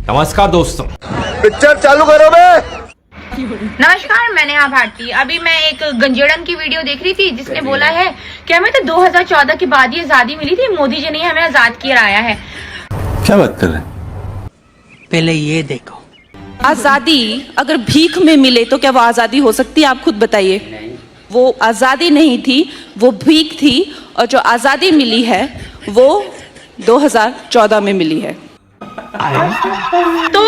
नमस्कार दोस्तों, पिक्चर चालू करो बे। नमस्कार, मैं नेहा भारती। अभी मैं एक गंजेड़न की वीडियो देख रही थी जिसने बोला है कि हमें तो 2014 के बाद ही आजादी मिली थी, मोदी जी ने हमें आजाद कराया है। क्या बात कर रहे हैं? पहले ये देखो, आजादी अगर भीख में मिले तो क्या वो आजादी हो सकती है? आप खुद बताइए। वो आजादी नहीं थी, वो भीख थी, और जो आजादी मिली है वो 2014 में मिली है। तो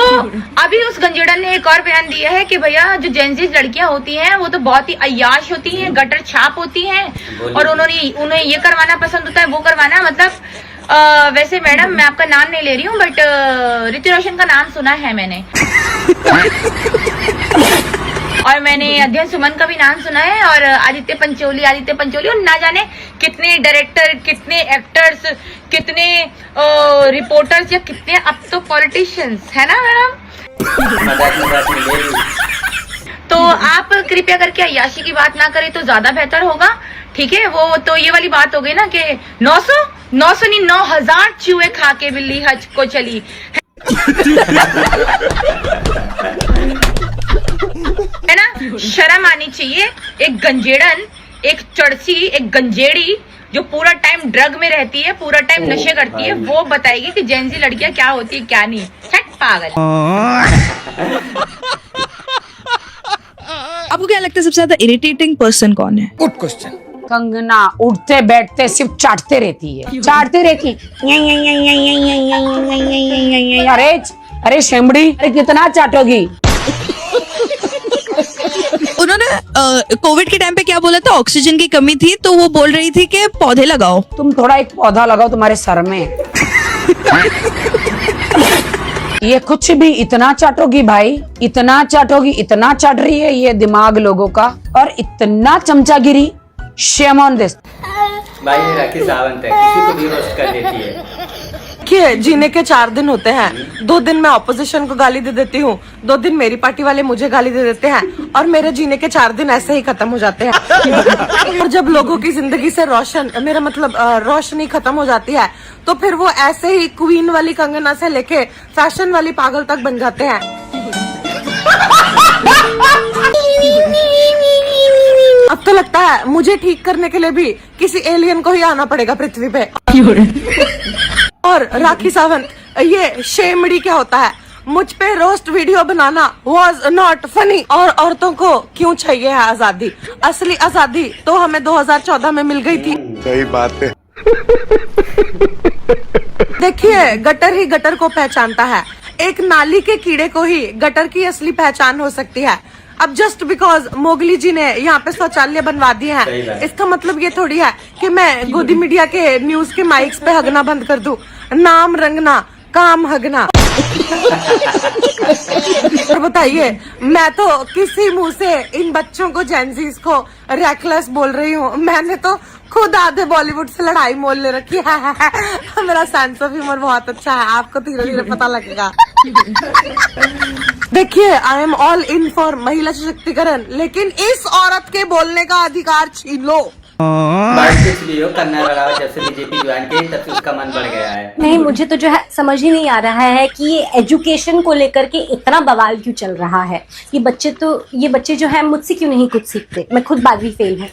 अभी उस गंजेड़न ने एक और बयान दिया है कि भैया जो जेंजी लड़कियां होती हैं वो तो बहुत ही अय्याश होती हैं, गटर छाप होती हैं, और उन्हें ये करवाना पसंद होता है, वो करवाना। मतलब वैसे मैडम, मैं आपका नाम नहीं ले रही हूँ, बट ऋतिक रोशन का नाम सुना है मैंने और मैंने अध्ययन सुमन का भी नाम सुना है, और आदित्य पंचोली, और ना जाने कितने डायरेक्टर, कितने एक्टर्स, कितने रिपोर्टर्स, या कितने अब तो पॉलिटिशियंस, है ना मैडम? तो आप कृपया करके अय्याशी की बात ना करें तो ज्यादा बेहतर होगा, ठीक है? वो तो ये वाली बात हो गई ना कि 900 नहीं 9000 चूहे खा के बिल्ली हज को चली है ना? शर्म आनी चाहिए। एक गंजेड़न, एक चड़सी, एक गंजेड़ी जो पूरा टाइम ड्रग में रहती है, पूरा टाइम नशे करती है, वो बताएगी कि जेंजी लड़कियां क्या होती है क्या नहीं। छट पागल। आपको क्या लगता है सबसे ज्यादा इरिटेटिंग पर्सन कौन है? Good question. कंगना उठते बैठते सिर्फ चाटते रहती है, चाटती रहती है। अरे शेमड़ी, अरे कितना चाटोगी? उन्होंने कोविड के टाइम पे क्या बोला था? ऑक्सीजन की कमी थी तो वो बोल रही थी कि पौधे लगाओ। तुम थोड़ा एक पौधा लगाओ तुम्हारे सर में। ये कुछ भी इतना चाटोगी भाई, इतना चाटोगी, इतना चाट रही है ये दिमाग लोगों का, और इतना चमचागिरी। Shame on this. भाई ये राखी सावंत है, किसी को भी रोस्ट कर देती है। कि जीने के 4 दिन होते हैं, 2 दिन मैं ऑपोजिशन को गाली दे देती हूँ, 2 दिन मेरी पार्टी वाले मुझे गाली दे देते हैं, और मेरे जीने के 4 दिन ऐसे ही खत्म हो जाते हैं। और जब लोगों की जिंदगी से रोशनी खत्म हो जाती है तो फिर वो ऐसे ही क्वीन वाली कंगना से लेके फैशन वाली पागल तक बन जाते हैं। अब तो लगता है मुझे ठीक करने के लिए भी किसी एलियन को ही आना पड़ेगा पृथ्वी पे। और राखी सावंत, ये शेमड़ी क्या होता है? मुझ पे roast video banana was not funny. और औरतों को क्यों चाहिए है आजादी? असली आजादी तो हमें 2014 में मिल गई थी। सही बात है। देखिए, गटर ही गटर को पहचानता है। एक नाली के कीड़े को ही गटर की असली पहचान हो सकती है। अब जस्ट बिकॉज मोगली जी ने यहाँ पे शौचालय बनवा दिए हैं, इसका मतलब ये थोड़ी है कि मैं गोदी मीडिया के न्यूज के माइक्स पे हगना बंद कर दूं। नाम रंगना, काम हगना। और बताइए, मैं तो किसी मुंह से इन बच्चों को, जेंजीज को रेकलेस बोल रही हूँ? मैंने तो खुद आधे बॉलीवुड से लड़ाई मोल ले रखी है। मेरा सेंस ऑफ ह्यूमर बहुत अच्छा है, आपको धीरे धीरे पता लगेगा। देखिए, I am all in for महिला सशक्तिकरण, लेकिन इस औरत के बोलने का अधिकार छीन लो। करना लगा जब से बीजेपी ज्वाइन की तब से उसका मन बढ़ गया है। नहीं, मुझे तो जो है समझ ही नहीं आ रहा है कि ये एजुकेशन को लेकर के इतना बवाल क्यों चल रहा है। ये बच्चे जो है मुझसे क्यों नहीं कुछ सीखते? मैं खुद 12वीं फेल हूँ।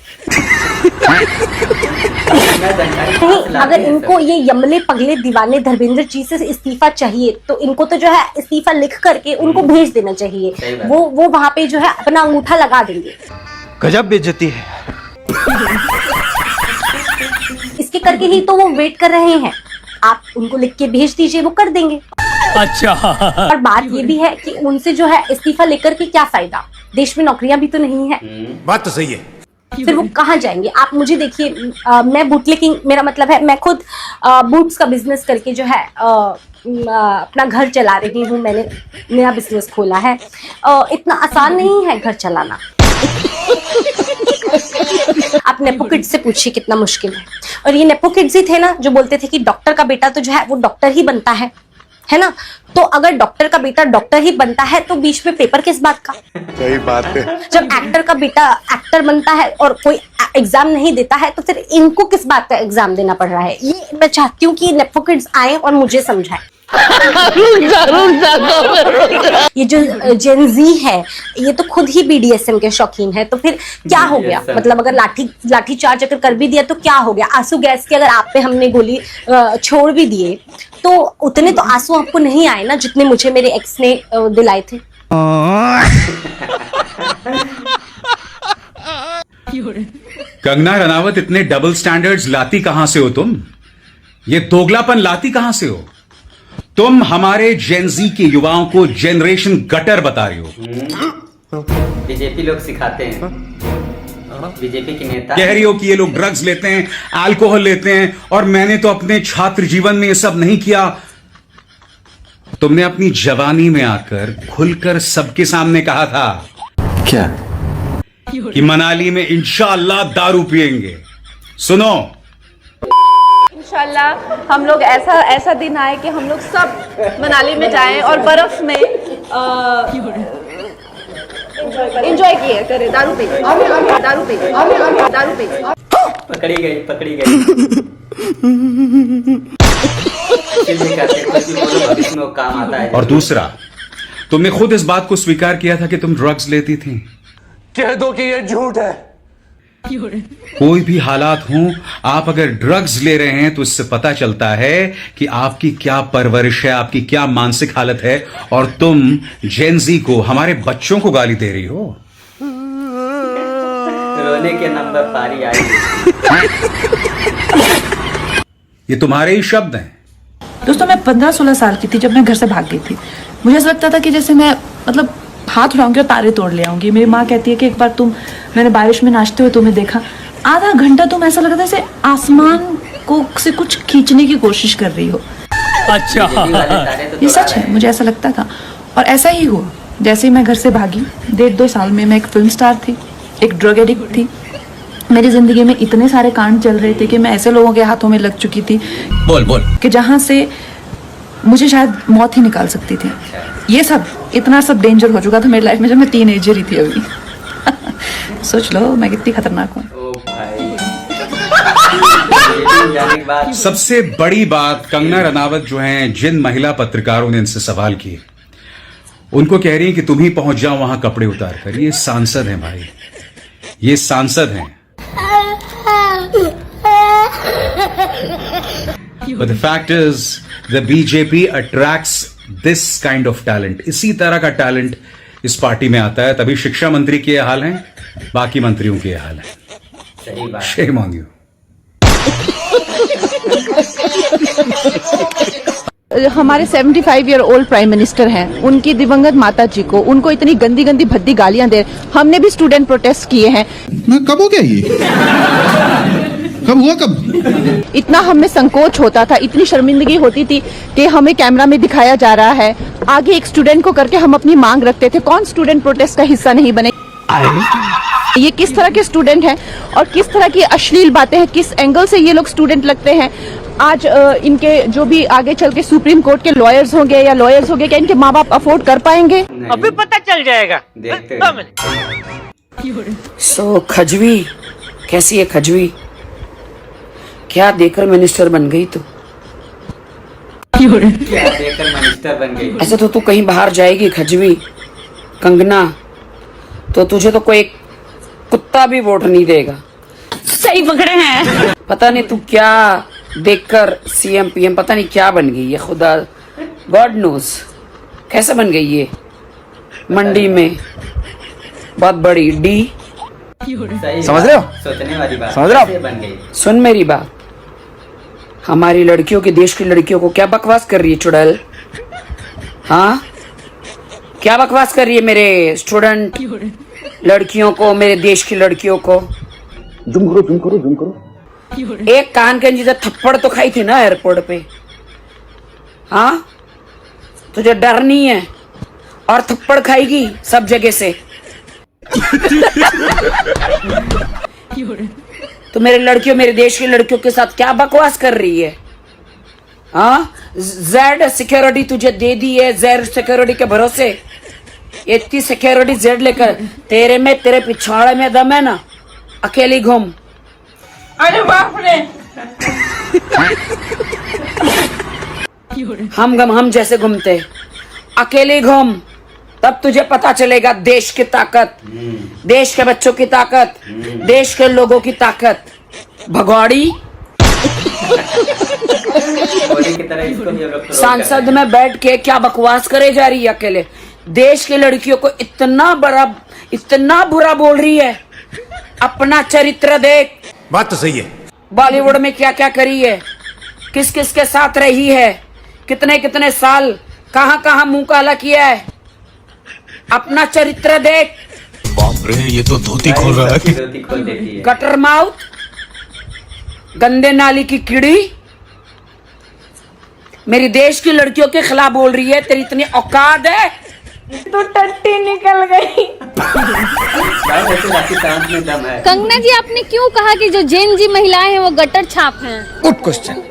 नहीं, अगर इनको ये यमले पगले दीवाने धर्मेंद्र जी से इस्तीफा चाहिए तो इनको तो जो है इस्तीफा लिख करके उनको भेज देना चाहिए। वो वहाँ पे जो है अपना अंगूठा लगा देंगे। गजब बेइज्जती है। इसके करके ही तो वो वेट कर रहे हैं। आप उनको लिख के भेज दीजिए, वो कर देंगे। अच्छा। और बात ये भी है कि उनसे जो है इस्तीफा लेकर के क्या फायदा? देश में नौकरियां भी तो नहीं है। बात तो सही है। फिर वो कहाँ जाएंगे? आप मुझे देखिए, मैं बुटलेकिंग, मेरा मतलब है मैं खुद बूट्स का बिजनेस करके जो है अपना घर चला रही हूँ। मैंने नया बिजनेस खोला है। इतना आसान नहीं है घर चलाना। आप नेपो किड्स से पूछिए कितना मुश्किल है। और ये नेपो किड्स ही थे ना जो बोलते थे कि डॉक्टर का बेटा तो जो है वो डॉक्टर ही बनता है ना? तो अगर डॉक्टर का बेटा डॉक्टर ही बनता है तो बीच में पेपर किस बात का? सही बात है। जब एक्टर का बेटा एक्टर बनता है और कोई एग्जाम नहीं देता है तो फिर इनको किस बात का एग्जाम देना पड़ रहा है? ये मैं चाहती हूँ कि नेपो किड्स आए और मुझे समझाएं। ये जो जेनजी है ये तो खुद ही बीडीएसएम के शौकीन है, तो फिर क्या हो गया? BDSM मतलब अगर लाठी चार्ज अगर कर भी दिया तो क्या हो गया? आंसू गैस के अगर आप पे हमने गोली छोड़ भी दिए तो उतने तो आंसू आपको नहीं आए ना जितने मुझे मेरे एक्स ने दिलाए थे। कंगना रनावत, इतने डबल स्टैंडर्ड्स लाती कहां से हो तुम? ये दोगलापन लाती कहां से हो? तुम हमारे जेनजी के युवाओं को जनरेशन गटर बता रही हो। बीजेपी लोग सिखाते हैं, बीजेपी के नेता कह रही हो कि ये लोग ड्रग्स लेते हैं, अल्कोहल लेते हैं, और मैंने तो अपने छात्र जीवन में ये सब नहीं किया। तुमने अपनी जवानी में आकर खुलकर सबके सामने कहा था क्या? कि मनाली में इंशाअल्लाह दारू पिएंगे। सुनो, इंशाल्लाह हम लोग ऐसा दिन आए कि हम लोग सब मनाली में जाएं और बर्फ में एंजॉय किए करें, दारू पे। पकड़ी गई भविष्य में काम आता है। और दूसरा, तुमने खुद इस बात को स्वीकार किया था कि तुम ड्रग्स लेती थी। कह दो कि ये झूठ है। कोई भी हालात हों, आप अगर ड्रग्स ले रहे हैं तो इससे पता चलता है कि आपकी क्या परवरिश है, आपकी क्या मानसिक हालत है, और तुम जेनजी को, हमारे बच्चों को गाली दे रही हो। रोने के नंबर पारी आई। ये तुम्हारे ही शब्द हैं। दोस्तों, मैं 15-16 साल की थी जब मैं घर से भाग गई थी। मुझे ऐसा लगता था कि जैसे मैं मतलब हाथ उठाऊंगी और तारे तोड़ ले आऊंगी। मेरी माँ कहती है कि एक बार मैंने बारिश में नाचते हुए तुम्हें देखा, आधा घंटा तुम ऐसा लगता है जैसे आसमान को से कुछ खींचने की कोशिश कर रही हो। अच्छा, ये सच है, मुझे ऐसा लगता था और ऐसा ही हुआ। जैसे ही मैं घर से भागी, 1.5-2 साल में मैं एक फिल्म स्टार थी, एक ड्रग एडिक्ट थी। मेरी जिंदगी में इतने सारे कांड चल रहे थे कि मैं ऐसे लोगों के हाथों में लग चुकी थी कि जहां से मुझे शायद मौत ही निकाल सकती थी। ये सब इतना सब डेंजर हो चुका था मेरी लाइफ में जब मैं टीनेजर ही थी अभी। सोच लो मैं कितनी खतरनाक हूँ। ओ भाई। सबसे बड़ी बात, कंगना रनावत जो हैं, जिन महिला पत्रकारों ने इनसे सवाल किए, उनको कह रही है कि तुम ही पहुंच जाओ वहां कपड़े उतार कर। ये सांसद हैं भाई, ये सांसद हैं। But the fact is, the BJP attracts this kind of talent. इसी तरह का टैलेंट इस पार्टी में आता है, तभी शिक्षा मंत्री के हाल हैं, बाकी मंत्रियों के हाल हैं। सही बात। Shame on you. हमारे 75 ईयर ओल्ड प्राइम मिनिस्टर हैं, उनकी दिवंगत माता जी को, उनको इतनी गंदी गंदी भद्दी गालियां दे। हमने भी स्टूडेंट प्रोटेस्ट किए हैं। मैं कब हो गया ये? कब हुआ कब? इतना हमें संकोच होता था, इतनी शर्मिंदगी होती थी कि हमें कैमरा में दिखाया जा रहा है, आगे एक स्टूडेंट को करके हम अपनी मांग रखते थे। कौन स्टूडेंट प्रोटेस्ट का हिस्सा नहीं बने? ये किस तरह के स्टूडेंट हैं और किस तरह की अश्लील बातें हैं, किस एंगल से ये लोग स्टूडेंट लगते हैं। आज इनके जो भी आगे चल के सुप्रीम कोर्ट के लॉयर्स होंगे या लॉयर्स होंगे, क्या इनके माँ बाप अफोर्ड कर पाएंगे? अभी पता चल जाएगा, देखते सो खजवी कैसी है खजवी? क्या देकर मिनिस्टर बन गई तू? क्या देखकर मिनिस्टर बन गई? ऐसे तो तू कहीं बाहर जाएगी खजवी कंगना, तो तुझे तो कोई कुत्ता भी वोट नहीं देगा। सही पकड़े हैं। पता नहीं तू क्या देखकर सीएम पीएम पता नहीं क्या बन गई है, खुदा गॉड नोस कैसे बन गई ये। मंडी में बहुत बड़ी डी, समझ रहे हो? सोचने वाली बात, समझ रहे हो? बन गई। सुन मेरी बात, हमारी लड़कियों के, देश की लड़कियों को क्या बकवास कर रही है चुड़ैल? हाँ, क्या बकवास कर रही है मेरे स्टूडेंट लड़कियों को, मेरे देश की लड़कियों को? जुम करो। एक कान के नीचे थप्पड़ तो खाई थी ना एयरपोर्ट पे। हाँ, तुझे डर नहीं है और थप्पड़ खाएगी सब जगह से। तो मेरे लड़कियों, मेरे देश की लड़कियों के साथ क्या बकवास कर रही है? हाँ, जेड सिक्योरिटी तुझे दे दी है, जेड सिक्योरिटी के भरोसे इतनी सिक्योरिटी जेड लेकर तेरे में, तेरे पिछाड़े में दम है ना, अकेली घूम। अरे बाप रे। हम जैसे घूमते, अकेले घूम, तब तुझे पता चलेगा देश की ताकत, देश के बच्चों की ताकत, देश के लोगों की ताकत। भगौड़ी मोदी की तरह इसको भी हम लोग तो सांसद में बैठ के क्या बकवास करे जा रही है अकेले। देश की लड़कियों को इतना बुरा बोल रही है। अपना चरित्र देख। बात तो सही है। बॉलीवुड में क्या क्या करी है, किस किस के साथ रही है, कितने कितने साल कहां कहां मुंह काला किया है। अपना चरित्र देख। बाप रे, ये तो धोती खोल रहा है। धोती खोल देती है। गटर माउथ, गंदे नाली की कीड़ी, मेरी देश की लड़कियों के खिलाफ बोल रही है। तेरी इतनी औकात है? तो टट्टी निकल गई। सांस में दम है। कंगना जी, आपने क्यों कहा कि जो जेन जी महिलाएं हैं वो गटर छाप हैं? Good question.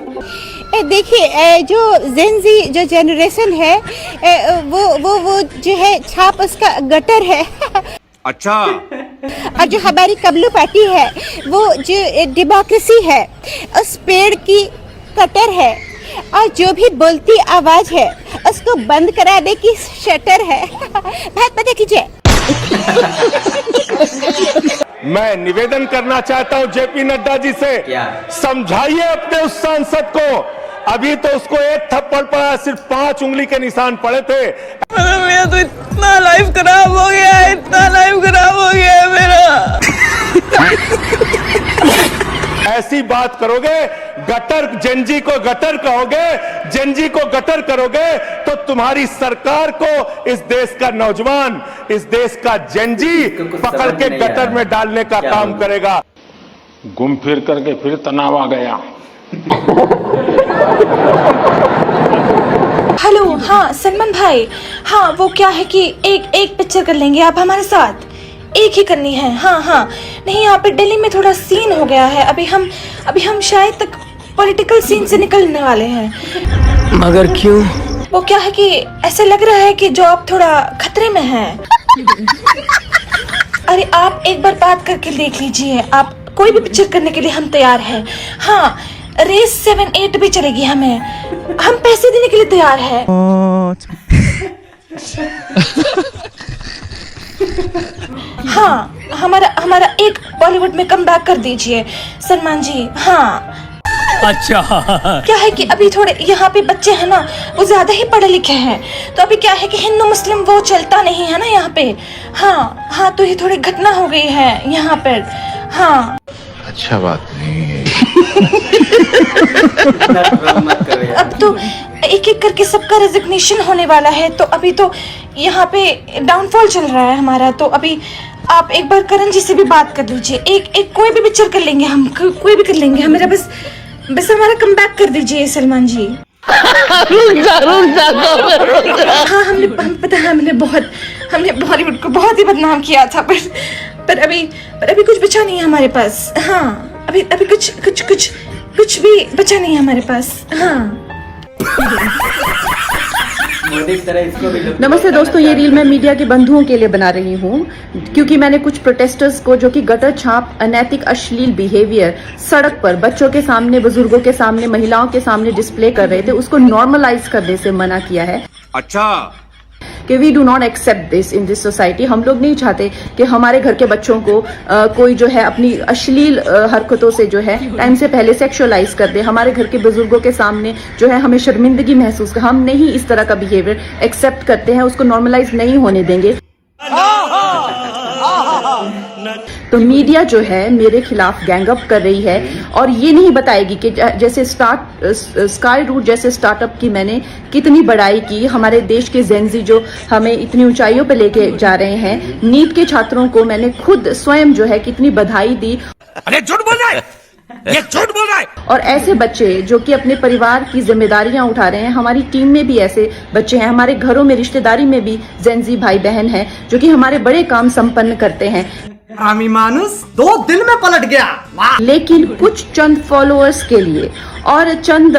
देखिए, जो जेन जी जो जनरेशन है, वो जो है छाप उसका गटर है। अच्छा। और जो हमारी कमलू पार्टी है वो जो डेमोक्रेसी है उस पेड़ की कटर है, और जो भी बोलती आवाज है उसको बंद कराने की शटर है। बहुत मजा कीजिए। मैं निवेदन करना चाहता हूं जेपी नड्डा जी से, क्या? समझाइए अपने उस सांसद को। अभी तो उसको एक थप्पड़ पड़ा, सिर्फ 5 उंगली के निशान पड़े थे। मेरा तो इतना लाइफ खराब हो गया है, इतना लाइफ खराब हो गया है मेरा। ऐसी बात करोगे, गटर जेनजी को गटर कहोगे, जेनजी को गटर करोगे, तो तुम्हारी सरकार को इस देश का नौजवान, इस देश का जेनजी पकड़ के गटर में डालने का काम करेगा। घूम फिर करके फिर तनाव आ गया। हेलो, हाँ सलमान भाई, हाँ वो क्या है कि एक पिक्चर कर लेंगे आप हमारे साथ, एक ही करनी है। हाँ नहीं, यहाँ पे दिल्ली में थोड़ा सीन हो गया है। अभी हम शायद तक पॉलिटिकल सीन से निकलने वाले हैं। मगर क्यों? वो क्या है कि ऐसा लग रहा है कि जॉब थोड़ा खतरे में है। अरे आप एक बार बात करके देख लीजिए, आप कोई भी पिक्चर करने के लिए हम तैयार हैं। हाँ, रेस 7-8 भी चलेगी, हम पैसे देने के लिए तैयार है। हाँ, हमारा एक बॉलीवुड में कम बैक कर दीजिए सलमान जी। हाँ अच्छा। क्या है कि अभी थोड़े यहाँ पे बच्चे हैं ना, वो ज्यादा ही पढ़े लिखे हैं, तो अभी क्या है कि हिंदू मुस्लिम वो चलता नहीं है ना यहाँ पे। हाँ, तो ये थोड़ी घटना हो गई है यहाँ पर। हाँ, अच्छा बात नहीं है। अब तो एक एक करके सबका रेजिग्नेशन होने वाला है, तो अभी तो यहाँ पे डाउनफॉल चल रहा है हमारा। तो अभी आप एक बार करण जी से भी बात कर लीजिए, एक कोई भी पिक्चर कर लेंगे हम, कोई भी कर लेंगे। हमारा बस हमारा कम बैक कर दीजिए सलमान जी। हाँ, हमने पता है, हमने बॉलीवुड को बहुत ही बदनाम किया था, पर अभी कुछ बचा नहीं है हमारे पास। हाँ, अभी कुछ भी बचा नहीं है हमारे पास। हाँ। मोदी की तरह इसको भी लोग नमस्ते दोस्तों, ये रील मैं मीडिया के बंधुओं के लिए बना रही हूँ, क्योंकि मैंने कुछ प्रोटेस्टर्स को जो कि गटर छाप, अनैतिक, अश्लील बिहेवियर सड़क पर बच्चों के सामने, बुजुर्गों के सामने, महिलाओं के सामने डिस्प्ले कर रहे थे, उसको नॉर्मलाइज करने से मना किया है। अच्छा। कि we do not accept this in this society. हम लोग नहीं चाहते कि हमारे घर के बच्चों को कोई जो है अपनी अश्लील हरकतों से जो है टाइम से पहले सेक्सुअलाइज कर दे। हमारे घर के बुजुर्गों के सामने जो है हमें शर्मिंदगी महसूस कर, हम नहीं इस तरह का बिहेवियर एक्सेप्ट करते हैं, उसको नॉर्मलाइज नहीं होने देंगे। तो मीडिया जो है मेरे खिलाफ गैंग अप कर रही है और ये नहीं बताएगी कि जैसे स्काई रूट जैसे स्टार्टअप की मैंने कितनी बड़ाई की, हमारे देश के जेनजी जो हमें इतनी ऊंचाइयों पे लेके जा रहे हैं। नीट के छात्रों को मैंने खुद स्वयं जो है कितनी बधाई दी। अरे झूठ बोल रहा है, ये झूठ बोल रहा है। और ऐसे बच्चे जो कि अपने परिवार की जिम्मेदारियां उठा रहे हैं, हमारी टीम में भी ऐसे बच्चे हैं, हमारे घरों में रिश्तेदारी में भी जेनजी भाई बहन हैं जो कि हमारे बड़े काम संपन्न करते हैं। आमी मानुस 2 दिन में पलट गया। लेकिन कुछ चंद फॉलोअर्स के लिए और चंद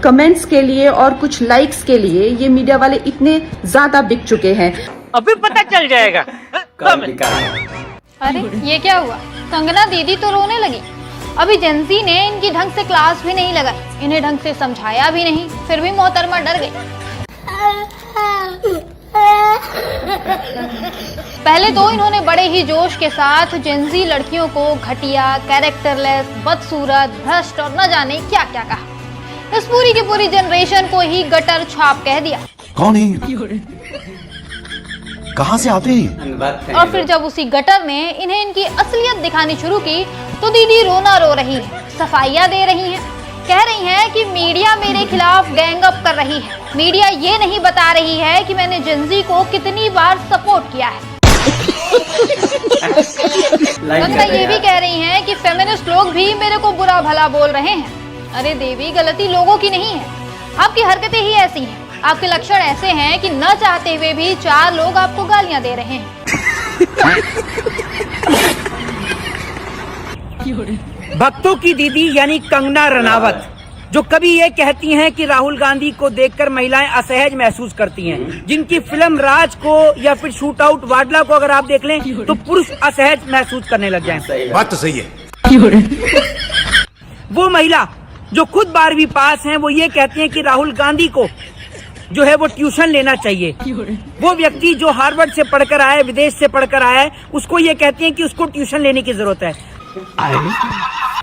कमेंट्स के लिए और कुछ लाइक्स के लिए ये मीडिया वाले इतने ज्यादा बिक चुके हैं। अभी पता चल जाएगा। कौन बिका है? अरे ये क्या हुआ? कंगना दीदी तो रोने लगी। अभी जेंजी ने इनकी ढंग से क्लास भी नहीं लगाई, इन्हें ढंग से समझाया भी नहीं, फिर भी मोहतरमा डर गई। पहले तो इन्होंने बड़े ही जोश के साथ जेंजी लड़कियों को घटिया, कैरेक्टरलेस, बदसूरत, भ्रष्ट और न जाने क्या क्या कहा। इस पूरी की पूरी जनरेशन को ही गटर छाप कह दिया। कौन है? कहाँ से आते हैं? और फिर जब उसी गटर ने इन्हें इनकी असलियत दिखानी शुरू की तो दीदी रोना रो रही है, सफाइयाँ दे रही हैं, कह रही हैं कि मीडिया मेरे खिलाफ गैंग अप कर रही है। मीडिया ये नहीं बता रही है कि मैंने जेंजी को कितनी बार सपोर्ट किया है। कंगना ये भी कह रही हैं कि फेमिनिस्ट लोग भी मेरे को बुरा भला बोल रहे हैं। अरे देवी, गलती लोगों की नहीं है, आपकी हरकतें ही ऐसी हैं, आपके लक्षण ऐसे हैं कि न चाहते हुए भी 4 लोग आपको गालियां दे रहे हैं। भक्तों की दीदी यानी कंगना रनावत, जो कभी ये कहती हैं कि राहुल गांधी को देखकर महिलाएं असहज महसूस करती हैं, जिनकी फिल्म राज को या फिर शूट आउट वाडला को अगर आप देख लें तो पुरुष असहज महसूस करने लग जाएं। बात तो सही है। वो महिला जो खुद 12वीं पास हैं, वो ये कहती हैं कि राहुल गांधी को जो है वो ट्यूशन लेना चाहिए। वो व्यक्ति जो हार्वर्ड से पढ़कर आया है, विदेश से पढ़कर आया है, उसको ये कहती हैं कि उसको ट्यूशन लेने की जरूरत है।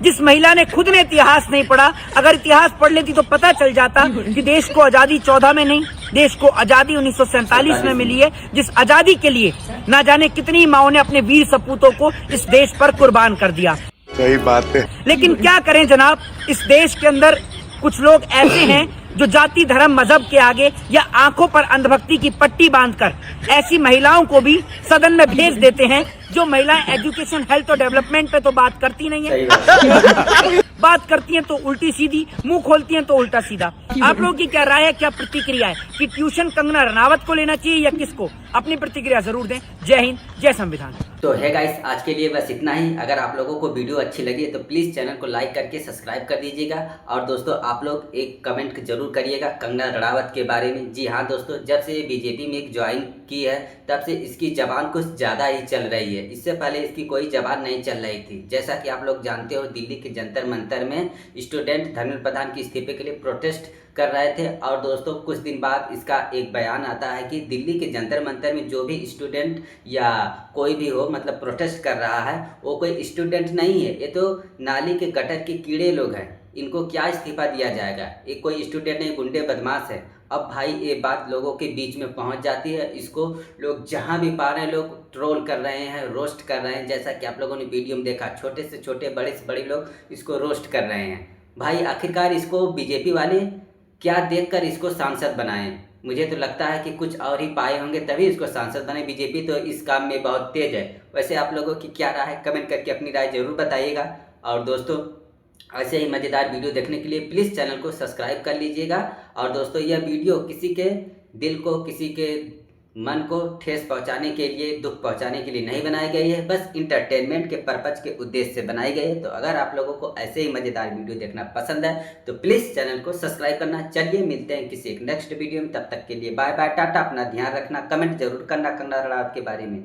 जिस महिला ने खुद ने इतिहास नहीं पढ़ा, अगर इतिहास पढ़ लेती तो पता चल जाता कि देश को आजादी 14 में नहीं, देश को आजादी 1947 में मिली है, जिस आजादी के लिए ना जाने कितनी माओं ने अपने वीर सपूतों को इस देश पर कुर्बान कर दिया। सही बात है। लेकिन क्या करें जनाब, इस देश के अंदर कुछ लोग ऐसे हैं जो जाति, धर्म, मजहब के आगे या आंखों पर अंधभक्ति की पट्टी बांधकर ऐसी महिलाओं को भी सदन में भेज देते हैं जो महिलाएं एजुकेशन, हेल्थ और डेवलपमेंट पे तो बात करती नहीं है। बात करती हैं तो उल्टी सीधी, मुंह खोलती हैं तो उल्टा सीधा। आप लोगों की क्या राय है, क्या प्रतिक्रिया है कि ट्यूशन कंगना रनावत को लेना चाहिए या किसको? अपनी प्रतिक्रिया जरूर दें। जय हिंद, जय संविधान। तो है गाइस, आज के लिए बस इतना ही। अगर आप लोगों को वीडियो अच्छी लगी है तो प्लीज़ चैनल को लाइक करके सब्सक्राइब कर दीजिएगा। और दोस्तों, आप लोग एक कमेंट जरूर करिएगा कंगना रनावत के बारे में। जी हाँ दोस्तों, जब से बीजेपी में ज्वाइन की है तब से इसकी जबान कुछ ज़्यादा ही चल रही है। इससे पहले इसकी कोई जबान नहीं चल रही थी। जैसा कि आप लोग जानते हो, दिल्ली के जंतर मंतर में स्टूडेंट धर्मेंद्र प्रधान के इस्तीफे के लिए प्रोटेस्ट कर रहे थे। और दोस्तों, कुछ दिन बाद इसका एक बयान आता है कि दिल्ली के जंतर मंतर में जो भी स्टूडेंट या कोई भी हो, मतलब प्रोटेस्ट कर रहा है, वो कोई स्टूडेंट नहीं है, ये तो नाली के गटर के कीड़े लोग हैं। इनको क्या इस्तीफा दिया जाएगा? ये कोई स्टूडेंट नहीं, गुंडे बदमाश है। अब भाई ये बात लोगों के बीच में पहुंच जाती है, इसको लोग जहां भी पा रहे हैं लोग ट्रोल कर रहे हैं, रोस्ट कर रहे हैं। जैसा कि आप लोगों ने वीडियो में देखा, छोटे से छोटे, बड़े से बड़े लोग इसको रोस्ट कर रहे हैं। भाई आखिरकार इसको बीजेपी वाले क्या देखकर इसको सांसद बनाए? मुझे तो लगता है कि कुछ और ही पाए होंगे तभी इसको सांसद बने। बीजेपी तो इस काम में बहुत तेज है। वैसे आप लोगों की क्या राय है, कमेंट करके अपनी राय जरूर बताइएगा। और दोस्तों, ऐसे ही मज़ेदार वीडियो देखने के लिए प्लीज़ चैनल को सब्सक्राइब कर लीजिएगा। और दोस्तों, यह वीडियो किसी के दिल को, किसी के मन को ठेस पहुंचाने के लिए, दुख पहुंचाने के लिए नहीं बनाई गई है, बस इंटरटेनमेंट के पर्पज़ के उद्देश्य से बनाई गई है। तो अगर आप लोगों को ऐसे ही मज़ेदार वीडियो देखना पसंद है तो प्लीज़ चैनल को सब्सक्राइब करना। चलिए मिलते हैं किसी एक नेक्स्ट वीडियो में, तब तक के लिए बाय बाय, टाटा। अपना ध्यान रखना, कमेंट जरूर करना कंगना रनावत के बारे में।